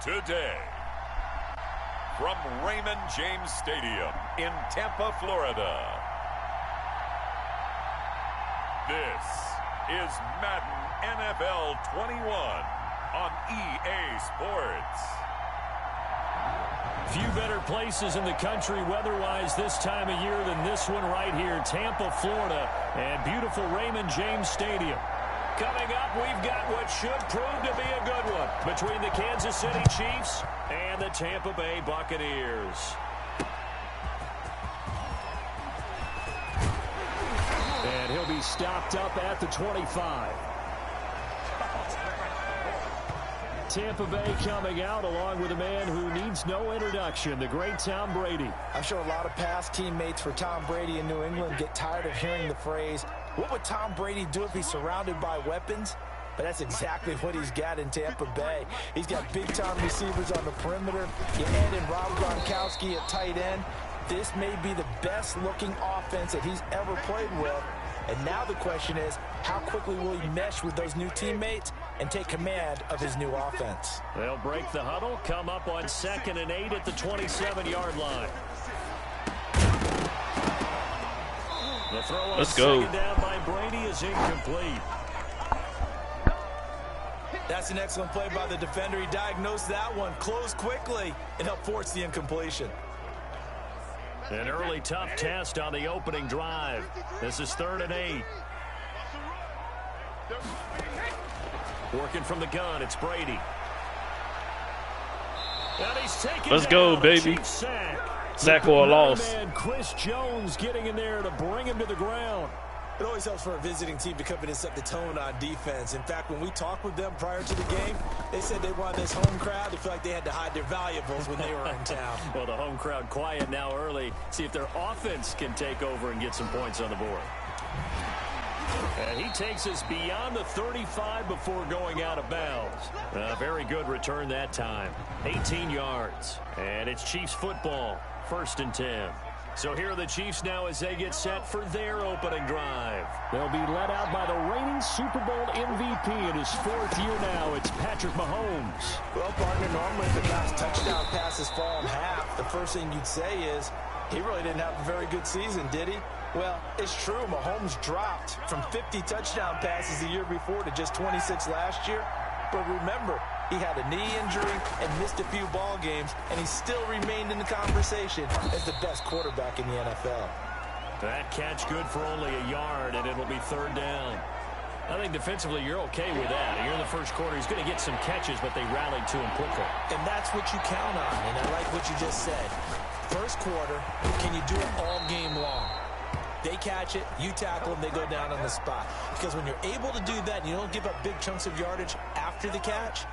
Today, from Raymond James Stadium in Tampa, Florida, this is Madden NFL 21 on EA Sports. Few better places in the country weather-wise this time of year than this one right here, Tampa, Florida, and beautiful Raymond James Stadium. Coming up, we've got what should prove to be a good one between the Kansas City Chiefs and the Tampa Bay Buccaneers. And he'll be stopped up at the 25. Tampa Bay coming out along with a man who needs no introduction, the great Tom Brady. I'm sure a lot of past teammates for Tom Brady in New England get tired of hearing the phrase, what would Tom Brady do if he's surrounded by weapons? But that's exactly what he's got in Tampa Bay. He's got big-time receivers on the perimeter. You add in Rob Gronkowski at tight end. This may be the best-looking offense that he's ever played with. And now the question is, how quickly will he mesh with those new teammates and take command of his new offense? They'll break the huddle, come up on 2nd and 8 at the 27-yard line. The throw on Let's go. Second down by Brady is incomplete. That's an excellent play by the defender. He diagnosed that one, closed quickly, and helped force the incompletion. An early tough test on the opening drive. This is 3rd and 8. Working from the gun, it's Brady. And he's taken Let's go, baby. Sack or a loss. And Chris Jones getting in there to bring him to the ground. It always helps for a visiting team to come in and set the tone on defense. In fact, when we talked with them prior to the game, they said they wanted this home crowd to feel like they had to hide their valuables when they were in town. Well, the home crowd quiet now early. See if their offense can take over and get some points on the board. And he takes us beyond the 35 before going out of bounds. A very good return that time. 18 yards. And it's Chiefs football. 1st and 10. So here are the Chiefs now as they get set for their opening drive. They'll be led out by the reigning Super Bowl MVP in his 4th year now. It's Patrick Mahomes. Well, partner, normally if the guy's touchdown passes fall in half, the first thing you'd say is he really didn't have a very good season, did he? Well, it's true. Mahomes dropped from 50 touchdown passes the year before to just 26 last year. But remember, he had a knee injury and missed a few ball games, and he still remained in the conversation as the best quarterback in the NFL. That catch good for only a yard, and it'll be 3rd down. I think defensively you're okay with that. You're in the first quarter. He's going to get some catches, but they rallied to him quickly. And that's what you count on, and I like what you just said. First quarter, can you do it all game long? They catch it, you tackle them, they go down on the spot. Because when you're able to do that and you don't give up big chunks of yardage after the catch,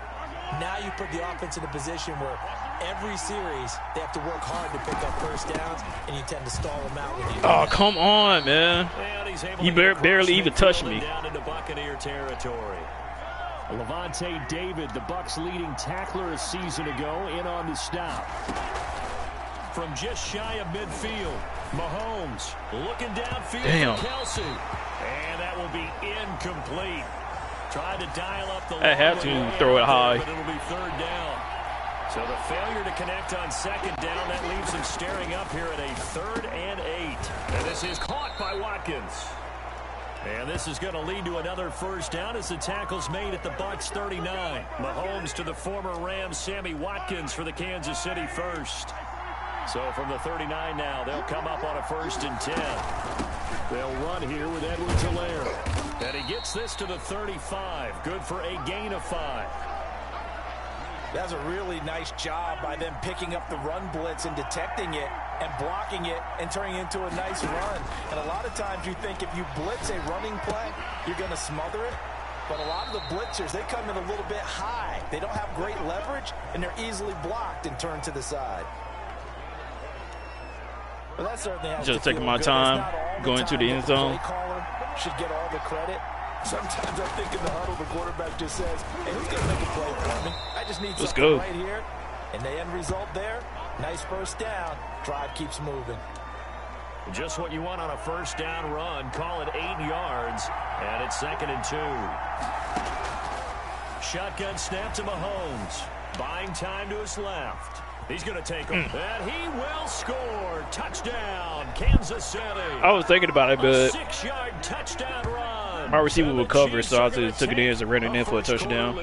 now you put the offense in a position where every series they have to work hard to pick up first downs, and you tend to stall them out when you Oh, come on, man. You barely even touched me. Down into Buccaneer territory. Levante David, the Bucs' leading tackler a season ago, in on the stop. From just shy of midfield, Mahomes looking downfield for Kelsey. And that will be incomplete. Tried to dial up the I have to throw it high. But it'll be 3rd down. So the failure to connect on 2nd down, that leaves him staring up here at a 3rd and 8. And this is caught by Watkins. And this is going to lead to another 1st down as the tackle's made at the Bucs 39. Mahomes to the former Rams, Sammy Watkins for the Kansas City first. So from the 39 now, they'll come up on a 1st and 10. They'll run here with Edwards-Helaire. And he gets this to the 35. Good for a gain of 5. That's a really nice job by them picking up the run blitz and detecting it. and blocking it and turning it into a nice run. And a lot of times you think if you blitz a running play, you're going to smother it. But a lot of the blitzers, they come in a little bit high. They don't have great leverage, and they're easily blocked and turned to the side. Well, that certainly has just taking my time going to the end zone. Should get all the credit. Sometimes I think in the huddle, the quarterback just says, hey, who's going to make a play for me? I just need something right here. And the end result there, nice first down. Drive keeps moving. Just what you want on a first down run. Call it 8 yards, and it's 2nd and 2. Shotgun snap to Mahomes. Buying time to his left. He's going to take him. And he will score. Touchdown, Kansas City. I was thinking about it, but 6-yard touchdown run. my receiver would cover, so I just took it in as a running in for a touchdown.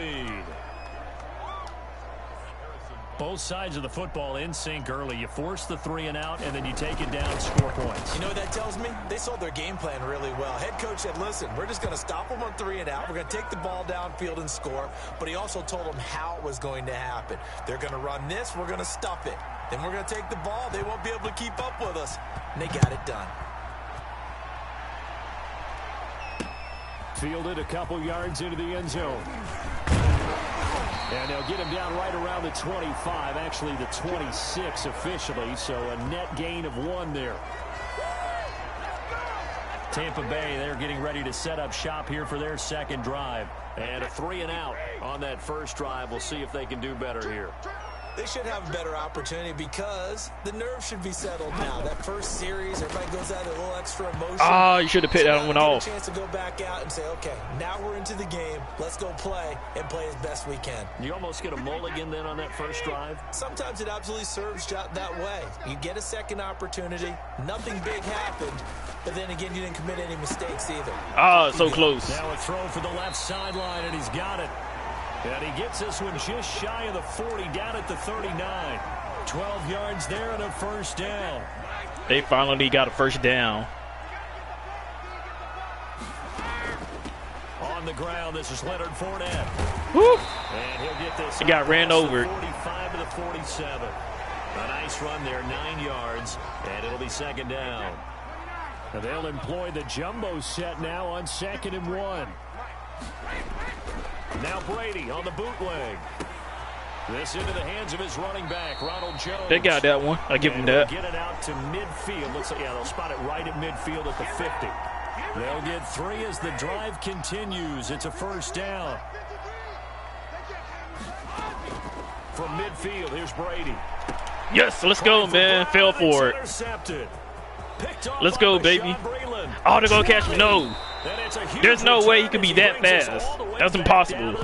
Both sides of the football in sync early. You force the 3 and out, and then you take it down, score points. You know what that tells me? They sold their game plan really well. Head coach said, listen, we're just going to stop them on 3 and out. We're going to take the ball downfield and score. But he also told them how it was going to happen. They're going to run this. We're going to stuff it. Then we're going to take the ball. They won't be able to keep up with us. And they got it done. Fielded a couple yards into the end zone. And they'll get him down right around the 25, actually the 26 officially, so a net gain of 1 there. Tampa Bay, they're getting ready to set up shop here for their second drive. And a 3 and out on that first drive. We'll see if they can do better here. They should have a better opportunity because the nerves should be settled now. That first series, everybody goes out with a little extra emotion. Oh, you should have picked that one off. A chance to go back out and say, okay, now we're into the game. Let's go play and play as best we can. You almost get a mulligan then on that first drive? Sometimes it absolutely serves that way. You get a second opportunity. Nothing big happened. But then again, you didn't commit any mistakes either. Ah, so close. Now a throw for the left sideline, and he's got it. And he gets this one just shy of the 40, down at the 39. 12 yards there and a first down. They finally got a first down. On the ground, this is Leonard Fournette. Woo! And he'll get this. He got ran over. 45 to the 47. A nice run there, 9 yards, and it'll be second down. And they'll employ the jumbo set now on 2nd and 1. Now Brady on the bootleg. This into the hands of his running back, Ronald Jones. They got that one. I give them that. Get it out to midfield. Looks like, yeah, they'll spot it right at midfield at the 50. They'll get 3 as the drive continues. It's a first down. From midfield, here's Brady. Yes, let's go, man. Fell for it. Let's go, baby. Oh, they're going to catch me. No. There's no way he could be that fast. That's impossible.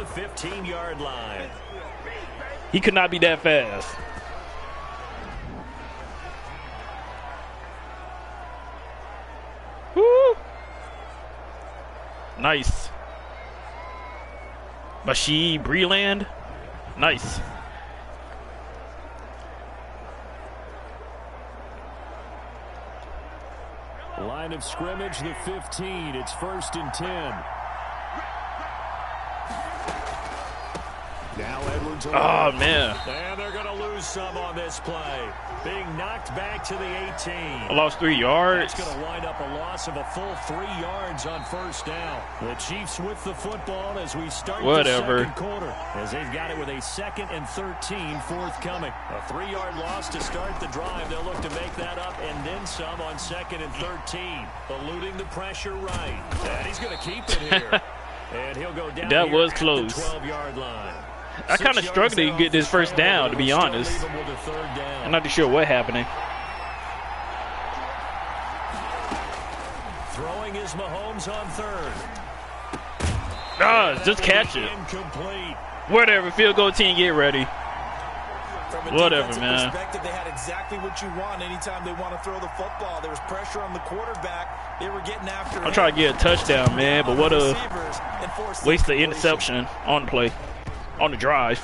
He could not be that fast. Woo! Nice. Basheed Breeland. Nice. Line of scrimmage, the 15. It's 1st and 10. Now Edwards. Oh, man. And they're going to lose some on this play. Being knocked back to the 18. I lost 3 yards. It's going to wind up a loss of a full 3 yards on first down. The Chiefs with the football as we start the second quarter. As they've got it with a 2nd and 13 forthcoming. A 3-yard loss to start the drive. They'll look to make that up and then some on 2nd and 13. Eluding the pressure right. And he's going to keep it here. And he'll go down that was close. The 12-yard line. I kind of struggled to get this first down, to be honest. I'm not too sure what happening. Throwing is Mahomes on 3rd. Ah, just catch it. Whatever, field goal team, get ready. Whatever, man. They had exactly what you want anytime they want to throw the football. There was pressure on the quarterback. They were getting after him. I'm trying to get a touchdown, man, but what a waste of interception on the play. On the drive.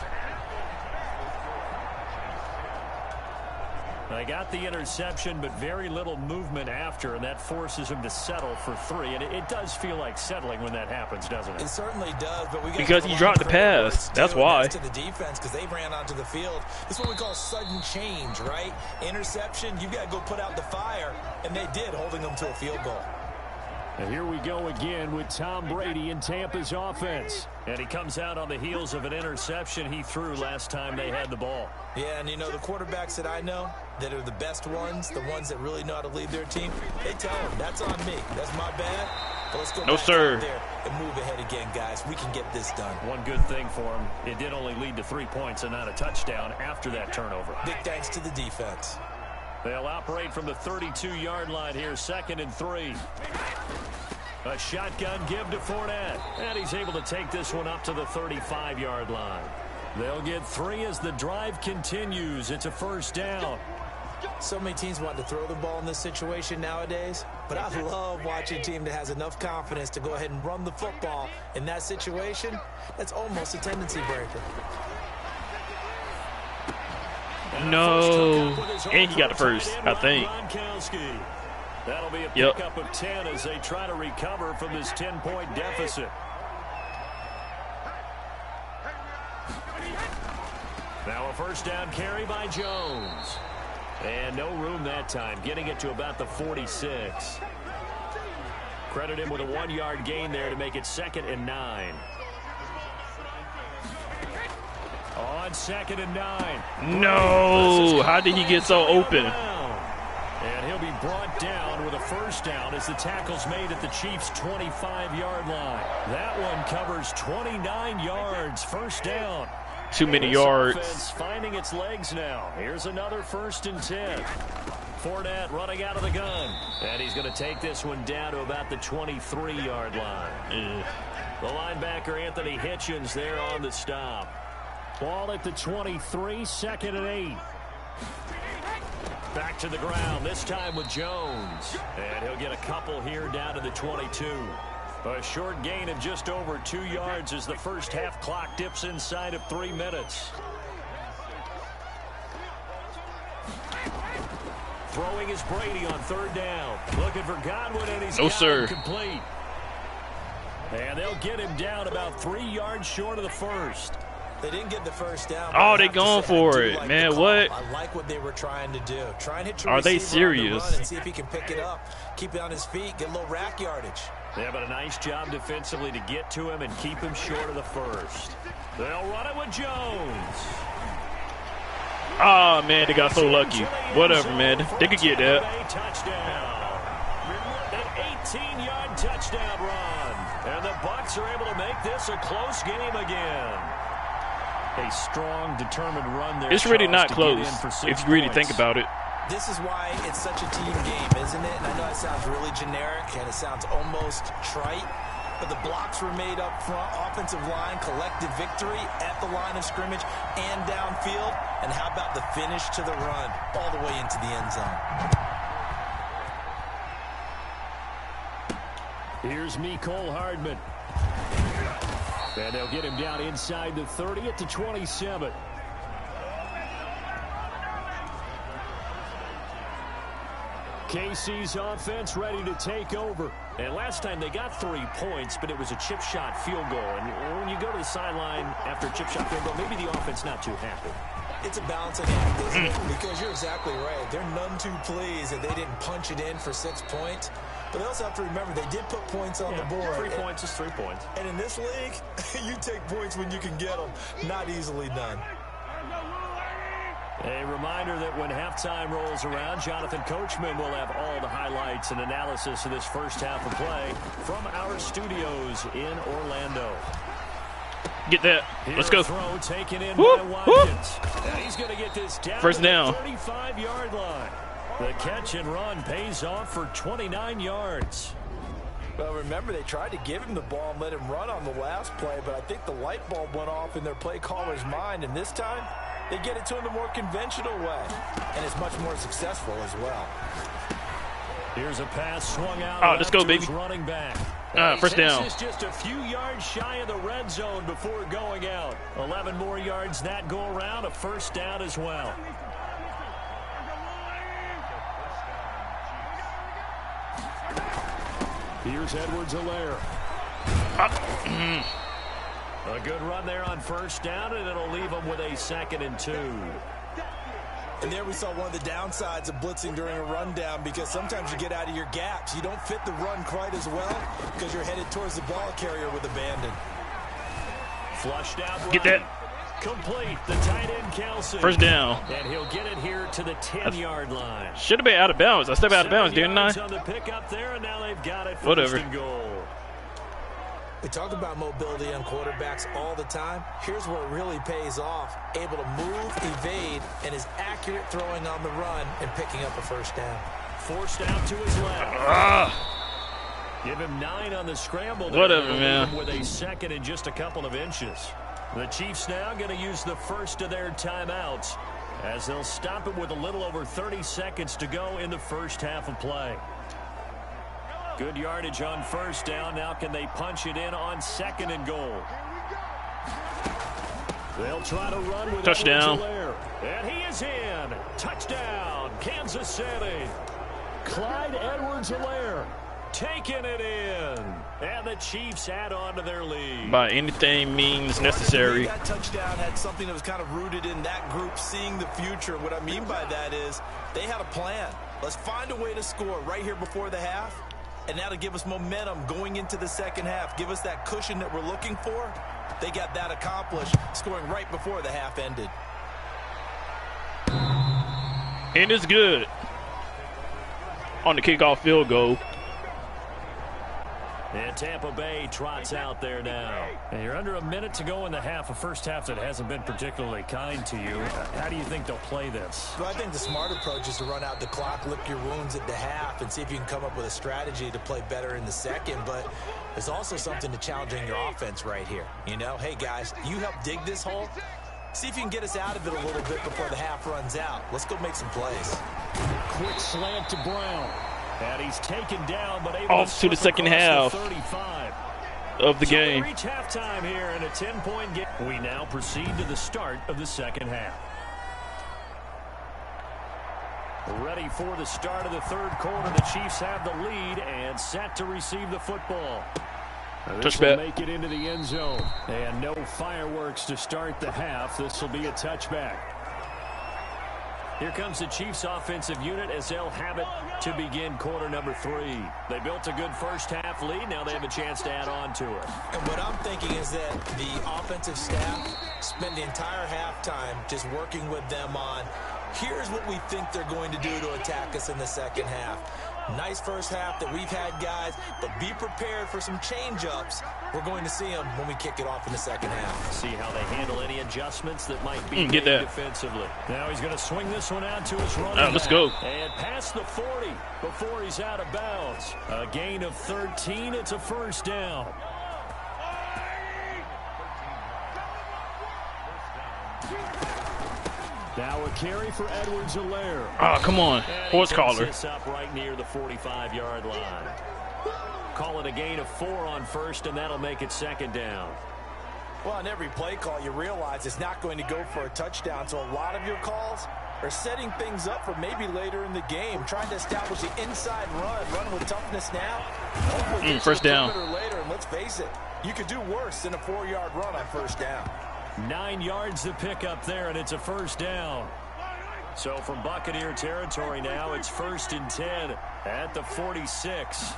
They got the interception, but very little movement after, and that forces him to settle for 3. And it does feel like settling when that happens, doesn't it? It certainly does, but we got because he dropped the pass. That's why. To the defense, because they ran onto the field. This is what we call sudden change, right? Interception, you got to go put out the fire, and they did, holding them to a field goal. And here we go again with Tom Brady in Tampa's offense. And he comes out on the heels of an interception he threw last time they had the ball. Yeah, and you know, the quarterbacks that I know that are the best ones, the ones that really know how to lead their team, they tell them, that's on me. That's my bad. But let's go back out there and move ahead again, guys. We can get this done. One good thing for him, it did only lead to 3 points and not a touchdown after that turnover. Big thanks to the defense. They'll operate from the 32-yard line here, 2nd and 3. A shotgun give to Fournette, and he's able to take this one up to the 35-yard line. They'll get 3 as the drive continues. It's a 1st down. So many teams want to throw the ball in this situation nowadays, but I love watching a team that has enough confidence to go ahead and run the football in that situation. That's almost a tendency breaker. No, and he got the first, I think. That'll be a pickup of 10 as they try to recover from this 10-point deficit. Now a 1st down carry by Jones. And no room that time, getting it to about the 46. Credit him with a 1-yard gain there to make it 2nd and 9. On 2nd and 9. No, how did he get so open? And he'll be brought down with a 1st down as the tackle's made at the Chiefs' 25-yard line. That one covers 29 yards, 1st down. Too many yards. Offense finding its legs now. Here's another 1st and 10. Fournette running out of the gun. And he's going to take this one down to about the 23-yard line. The linebacker, Anthony Hitchens, there on the stop. Ball at the 23, 2nd and 8. Back to the ground, this time with Jones. And he'll get a couple here down to the 22. A short gain of just over 2 yards as the first half clock dips inside of 3 minutes. Throwing is Brady on 3rd down. Looking for Godwin, and he's complete. And they'll get him down about 3 yards short of the first. They didn't get the 1st down. Oh, they going for it, man. What? I like what they were trying to do. Try and hit your Are they receiver on the serious? run and see if he can pick it up, keep it on his feet, get a little rack yardage. Yeah, but a nice job defensively to get to him and keep him short of the first. They'll run it with Jones. Oh, man, they got so lucky. Whatever, man. They could get that. Touchdown. An 18-yard touchdown run. And the Bucs are able to make this a close game again. A strong, determined run there. It's really not close if you really think about it. This is why it's such a team game, isn't it? And I know it sounds really generic and it sounds almost trite, but the blocks were made up front, offensive line, collective victory at the line of scrimmage and downfield. And how about the finish to the run all the way into the end zone? Here's Mecole Hardman. And they'll get him down inside the 30 at the 27. KC's offense ready to take over. And last time they got 3 points, but it was a chip shot field goal. And when you go to the sideline after a chip shot field goal, maybe the offense not too happy. It's a balancing act, isn't it? Because you're exactly right. They're none too pleased that they didn't punch it in for 6 points. But they also have to remember they did put points on the board. 3 points is 3 points. And in this league, you take points when you can get them. Not easily done. A reminder that when halftime rolls around, Jonathan Coachman will have all the highlights and analysis of this first half of play from our studios in Orlando. Get that. Let's go. Throw taken in by Watkins. And he's going to get this down first down. To the 35-yard line. The catch and run pays off for 29 yards. Well, remember, they tried to give him the ball and let him run on the last play, but I think the light bulb went off in their play caller's mind, and this time they get it to him the more conventional way, and it's much more successful as well. Here's a pass swung out. Oh, let's go, baby. Running back. First down. This is just a few yards shy of the red zone before going out. 11 more yards that go around, a first down as well. Here's Edwards-Helaire. A good run there on first down, and it'll leave them with a 2nd and 2. And there we saw one of the downsides of blitzing during a rundown, because sometimes you get out of your gaps. You don't fit the run quite as well because you're headed towards the ball carrier with abandon. Flushed out right. Get that. Complete. The tight end, Kelsey. First down. And he'll get it here to the 10-yard line. Should have been out of bounds. I stepped out of bounds, didn't I? On the pickup there, and now they've got it. Whatever. First and goal. We talk about mobility on quarterbacks all the time. Here's where it really pays off. Able to move, evade, and is accurate throwing on the run and picking up a first down. Forced out to his left. Give him 9 on the scramble. Whatever, man. With a 2nd and just a couple of inches. The Chiefs now going to use the first of their timeouts as they'll stop it with a little over 30 seconds to go in the first half of play. Good yardage on first down. Now can they punch it in on 2nd and goal? They'll try to run with touchdown. And he is in. Touchdown, Kansas City. Clyde Edwards-Helaire taking it in. And the Chiefs add on to their lead. By anything means necessary. That touchdown had something that was kind of rooted in that group seeing the future. What I mean by that is they had a plan. Let's find a way to score right here before the half. And that'll give us momentum going into the second half. Give us that cushion that we're looking for. They got that accomplished, scoring right before the half ended. And it's good. On the kickoff field goal. And Tampa Bay trots out there now. And you're under a minute to go in the half, a first half that hasn't been particularly kind to you. How do you think they'll play this? Well, I think the smart approach is to run out the clock, lick your wounds at the half, and see if you can come up with a strategy to play better in the second. But there's also something to challenging your offense right here. You know, hey, guys, you help dig this hole. See if you can get us out of it a little bit before the half runs out. Let's go make some plays. Quick slant to Brown. And he's taken down, but able off to the second half of the game. Reach halftime here in a 10-point game. We now proceed to the start of the second half. Ready for the start of the third quarter. The Chiefs have the lead and set to receive the football. This will make it into the end zone. And no fireworks to start the half. This will be a touchback. Here comes the Chiefs offensive unit as they'll have it to begin quarter number 3. They built a good first half lead. Now they have a chance to add on to it. And what I'm thinking is that the offensive staff spend the entire halftime just working with them on, here's what we think they're going to do to attack us in the second half. Nice first half that we've had, guys, but be prepared for some change-ups. We're going to see them when we kick it off in the second half. See how they handle any adjustments that might be get that defensively. Now he's going to swing this one out to his running back. Let's go. And past the 40 before he's out of bounds. A gain of 13. It's a first down. Now a carry for Edwards-Helaire. Oh, come on. Horse collar. This up right near the 45-yard line. Call it a gain of 4 on first, and that'll make it second down. Well, on every play call, you realize it's not going to go for a touchdown. So a lot of your calls are setting things up for maybe later in the game, trying to establish the inside run with toughness now. First down. Later, and let's face it, you could do worse than a 4-yard run on first down. 9 yards to pick up there, and it's a first down. So from Buccaneer territory now, it's 1st and 10 at the 46.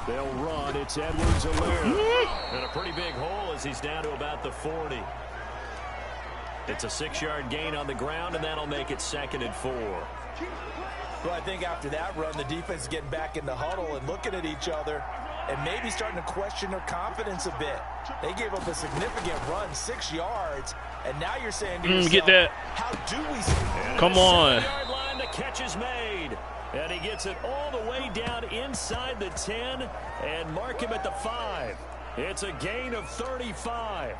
They'll run. It's Edwards-Helaire. And a pretty big hole as he's down to about the 40. It's a 6-yard gain on the ground, and that'll make it 2nd and 4. Well, I think after that run, the defense is getting back in the huddle and looking at each other and maybe starting to question their confidence a bit. They gave up a significant run, 6 yards, and now you're saying to yourself, get that. How do we... Come on. 7-yard line, the catch is made. And he gets it all the way down inside the 10 and mark him at the 5. It's a gain of 35.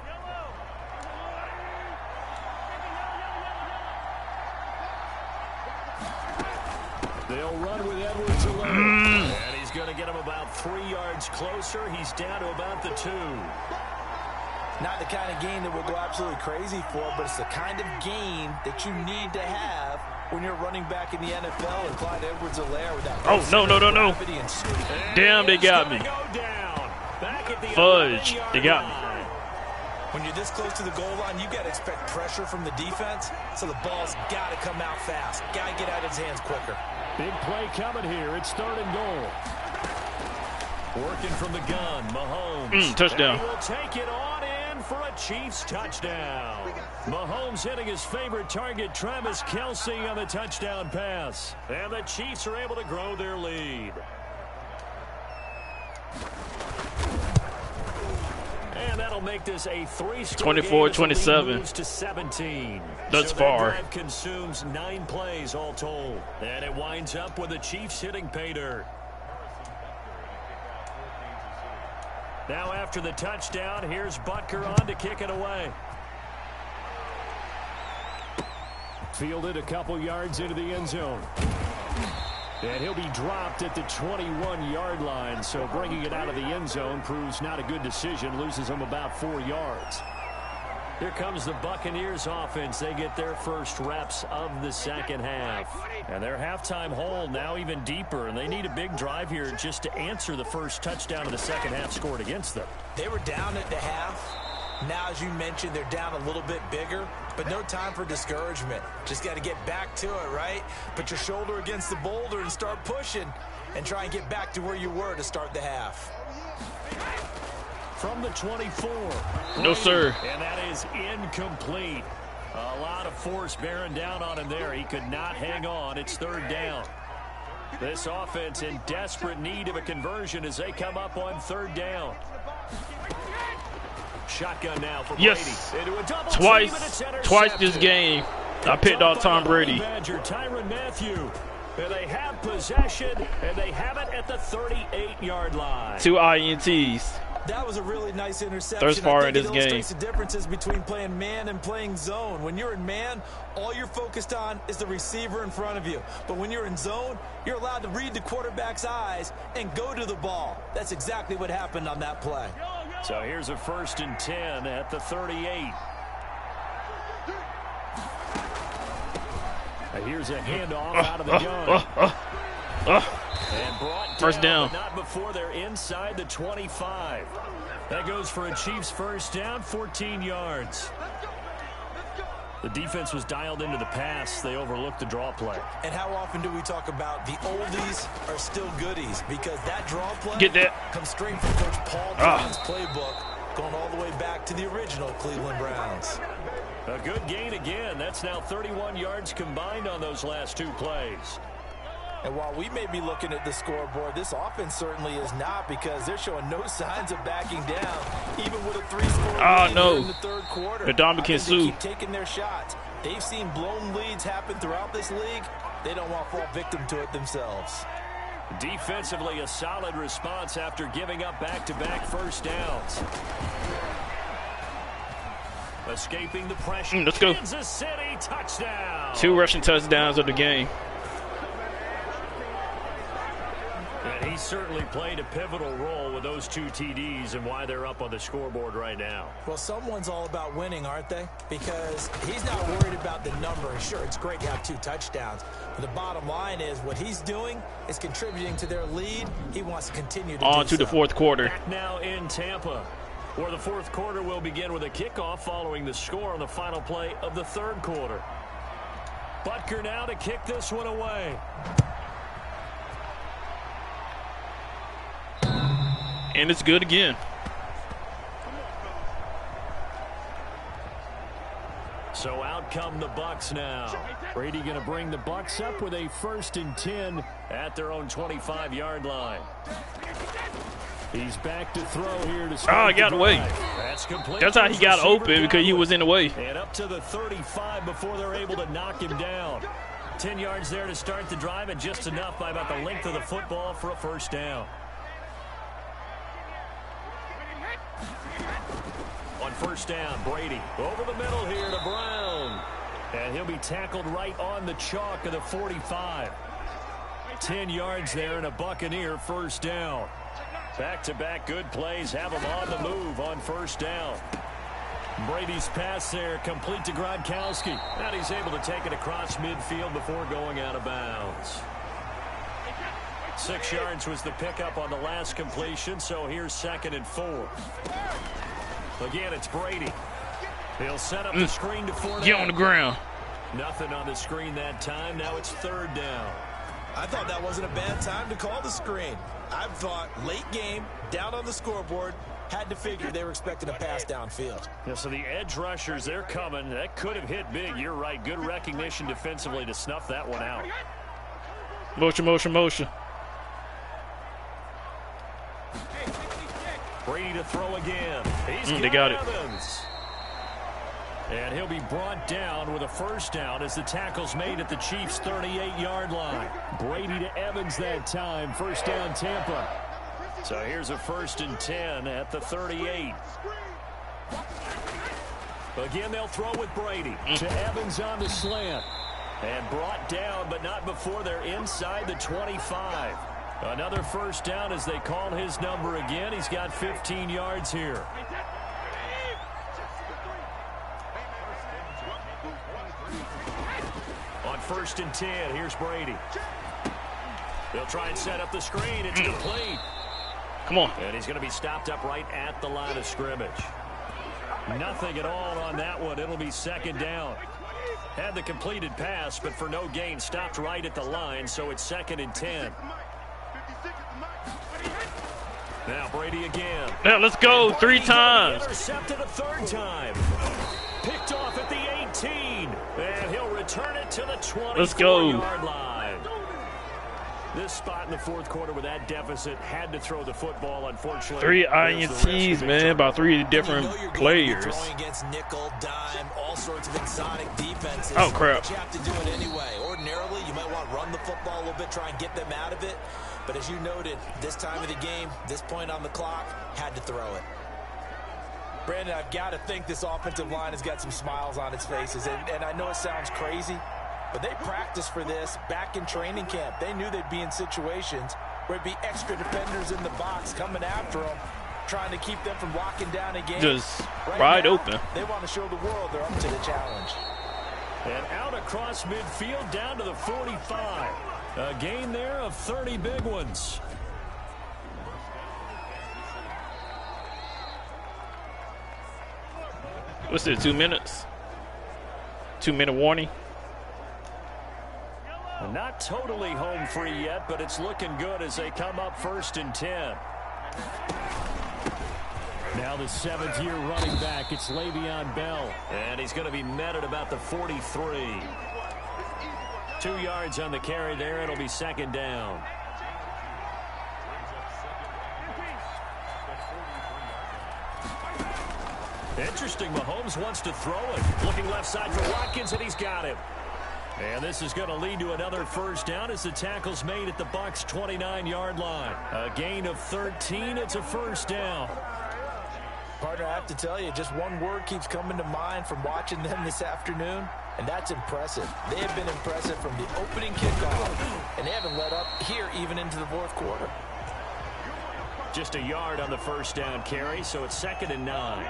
They'll run with Edwards-Helaire. And he's going to get him about 3 yards closer. He's down to about the 2. Not the kind of gain that we'll go absolutely crazy for, but it's the kind of gain that you need to have when you're running back in the NFL and Clyde Edwards-Helaire with that. Oh, no. Damn, they got me. Fudge. They got me. When you're this close to the goal line, you got to expect pressure from the defense, so the ball's got to come out fast. Got to get out of his hands quicker. Big play coming here. It's 3rd and goal. Working from the gun, Mahomes. Touchdown. He will take it on in for a Chiefs touchdown. Mahomes hitting his favorite target, Travis Kelce, on the touchdown pass. And the Chiefs are able to grow their lead. And that'll make this a 3-score 24-27 to 17. Thus so far. That drive consumes 9 plays all told. And it winds up with the Chiefs hitting pay dirt. Now after the touchdown, here's Butker on to kick it away. Fielded a couple yards into the end zone. And he'll be dropped at the 21-yard line, so bringing it out of the end zone proves not a good decision, loses him about 4 yards. Here comes the Buccaneers offense. They get their first reps of the second half. And their halftime hole now even deeper, and they need a big drive here just to answer the first touchdown of the second half scored against them. They were down at the half. Now, as you mentioned, they're down a little bit bigger, but no time for discouragement. Just got to get back to it, right? Put your shoulder against the boulder and start pushing and try and get back to where you were to start the half. From the 24. No, sir. And that is incomplete. A lot of force bearing down on him there. He could not hang on. It's 3rd down. This offense in desperate need of a conversion as they come up on 3rd down. Shotgun now for yes. Brady. Into a double Twice this game, I picked off Tom Brady. Badger, Tyrann Mathieu. And they have possession, and they have it at the 38-yard line. 2 INTs. That was a really nice interception. Thus far in this game. It illustrates the differences between playing man and playing zone. When you're in man, all you're focused on is the receiver in front of you. But when you're in zone, you're allowed to read the quarterback's eyes and go to the ball. That's exactly what happened on that play. So here's a 1st and 10 at the 38. Here's a handoff out of the gun. And brought first down. But not before they're inside the 25. That goes for a Chiefs first down, 14 yards. The defense was dialed into the pass. They overlooked the draw play. And how often do we talk about the oldies are still goodies? Because that draw play comes straight from Coach Paul Brown's playbook, going all the way back to the original Cleveland Browns. A good gain again. That's now 31 yards combined on those last 2 plays. And while we may be looking at the scoreboard, this offense certainly is not, because they're showing no signs of backing down, even with a 3-score lead in the 3rd quarter. Ndamukong Suh. They keep taking their shots. They've seen blown leads happen throughout this league. They don't want to fall victim to it themselves. Defensively, a solid response after giving up back-to-back first downs. Escaping the pressure. Let's go. Kansas City touchdown. 2 rushing touchdowns of the game. And he certainly played a pivotal role with those 2 TDs and why they're up on the scoreboard right now. Well, someone's all about winning, aren't they? Because he's not worried about the number. And sure, it's great to have 2 touchdowns. But the bottom line is what he's doing is contributing to their lead. He wants to continue to on to the 4th quarter. Back now in Tampa, where the 4th quarter will begin with a kickoff following the score on the final play of the 3rd quarter. Butker now to kick this one away. And it's good again. So out come the Bucs now. Brady going to bring the Bucs up with a 1st and 10 at their own 25-yard line. He's back to throw here to start. Oh, he got away. That's how he got open, because he was in the way. And up to the 35 before they're able to knock him down. 10 yards there to start the drive, and just enough by about the length of the football for a first down. On first down, Brady over the middle here to Brown. And he'll be tackled right on the chalk of the 45. 10 yards there and a Buccaneer first down. Back-to-back good plays have them on the move on first down. Brady's pass there, complete to Gronkowski. And he's able to take it across midfield before going out of bounds. 6 yards was the pickup on the last completion, so here's 2nd and 4. Again, it's Brady. He'll set up the screen to Fournette. Get on the ground. Nothing on the screen that time. Now it's 3rd down. I thought that wasn't a bad time to call the screen. I thought late game, down on the scoreboard, had to figure they were expecting a pass downfield. Yeah, so the edge rushers, they're coming. That could have hit big. You're right. Good recognition defensively to snuff that one out. Motion, motion, motion. Brady to throw again. They got it. Evans. And he'll be brought down with a 1st down as the tackle's made at the Chiefs' 38-yard line. Brady to Evans that time. 1st down, Tampa. So here's a 1st and 10 at the 38. Again, they'll throw with Brady. To Evans on the slant. And brought down, but not before they're inside the 25. Another 1st down as they call his number again. He's got 15 yards here. On 1st and 10, here's Brady. They'll try and set up the screen. It's complete. Come on. And he's going to be stopped up right at the line of scrimmage. Nothing at all on that one. It'll be 2nd down. Had the completed pass, but for no gain, stopped right at the line, so it's 2nd and 10. Now Brady again. Now let's go 3 times. Intercepted a 3rd time. Picked off at the 18. And he'll return it to the 24-yard line. This spot in the 4th quarter with that deficit had to throw the football, unfortunately. 3 INTs, man, by 3 different players. Throwing against nickel, dime, all sorts of exotic defenses. Oh, crap. But you have to do it anyway. Ordinarily, you might want to run the football a little bit, try and get them out of it. But as you noted, this time of the game, this point on the clock, had to throw it. Brandon, I've got to think this offensive line has got some smiles on its faces. And I know it sounds crazy, but they practiced for this back in training camp. They knew they'd be in situations where it'd be extra defenders in the box coming after them, trying to keep them from locking down a game. Just right wide now, open. They want to show the world they're up to the challenge. And out across midfield down to the 45. A gain there of 30 big ones. What's it, 2 minutes? 2-minute warning. Not totally home free yet, but it's looking good as they come up 1st and 10. Now the 7th-year running back, it's Le'Veon Bell. And he's going to be met at about the 43. 2 yards on the carry there. It'll be 2nd down. Interesting. Mahomes wants to throw it. Looking left side for Watkins, and he's got him. And this is going to lead to another 1st down as the tackle's made at the Bucs' 29-yard line. A gain of 13. It's a 1st down. Partner, I have to tell you, just one word keeps coming to mind from watching them this afternoon, and that's impressive. They have been impressive from the opening kickoff, and they haven't let up here even into the 4th quarter. Just a yard on the 1st down carry, so it's 2nd and 9.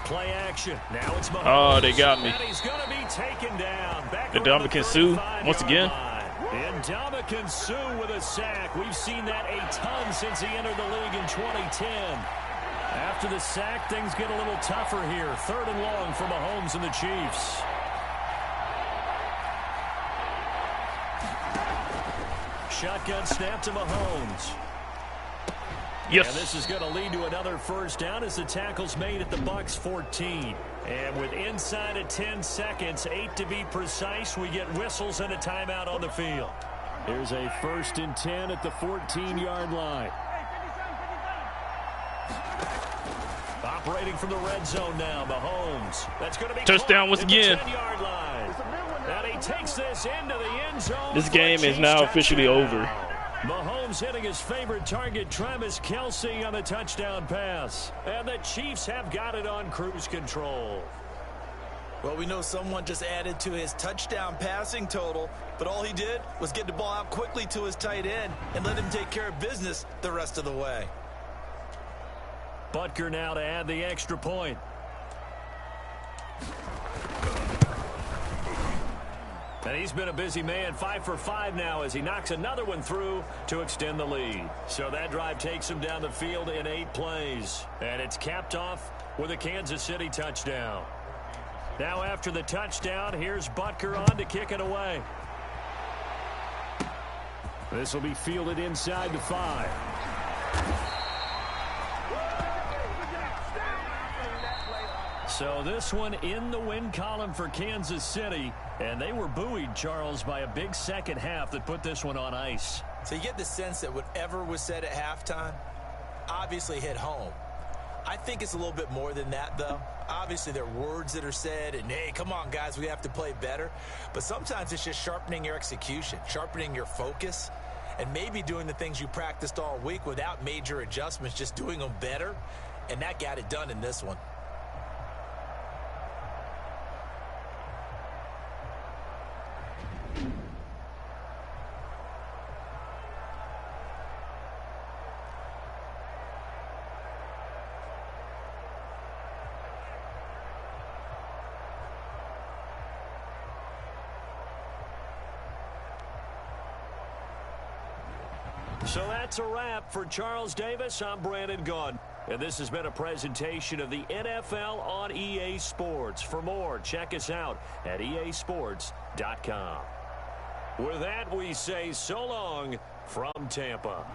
Play action. Now it's Mahomes. Oh, they got me. And he's going to be taken down. Back The Ndamukong Suh once again. Ndamukong Suh with a sack. We've seen that a ton since he entered the league in 2010. After the sack, things get a little tougher here. 3rd and long for Mahomes and the Chiefs. Shotgun snap to Mahomes. Yes. And this is going to lead to another 1st down as the tackle's made at the Bucs' 14. And with inside of 10 seconds, 8 to be precise, we get whistles and a timeout on the field. Here's a 1st and 10 at the 14-yard line. Operating from the red zone now, Mahomes. That's going to be touchdown once again. 10-yard line. And he takes this into the end zone. This game is now officially over. Mahomes hitting his favorite target, Travis Kelce, on the touchdown pass. And the Chiefs have got it on cruise control. Well, we know someone just added to his touchdown passing total, but all he did was get the ball out quickly to his tight end and let him take care of business the rest of the way. Butker now to add the extra point. And he's been a busy man, 5 for 5 now as he knocks another one through to extend the lead. So that drive takes him down the field in 8 plays. And it's capped off with a Kansas City touchdown. Now after the touchdown, here's Butker on to kick it away. This will be fielded inside the 5. So this one in the win column for Kansas City. And they were buoyed, Charles, by a big second half that put this one on ice. So you get the sense that whatever was said at halftime obviously hit home. I think it's a little bit more than that, though. Obviously, there are words that are said, and, hey, come on, guys, we have to play better. But sometimes it's just sharpening your execution, sharpening your focus, and maybe doing the things you practiced all week without major adjustments, just doing them better. And that got it done in this one. So that's a wrap for Charles Davis. I'm Brandon Gaudin. And this has been a presentation of the NFL on EA Sports. For more, check us out at easports.com. With that, we say so long from Tampa.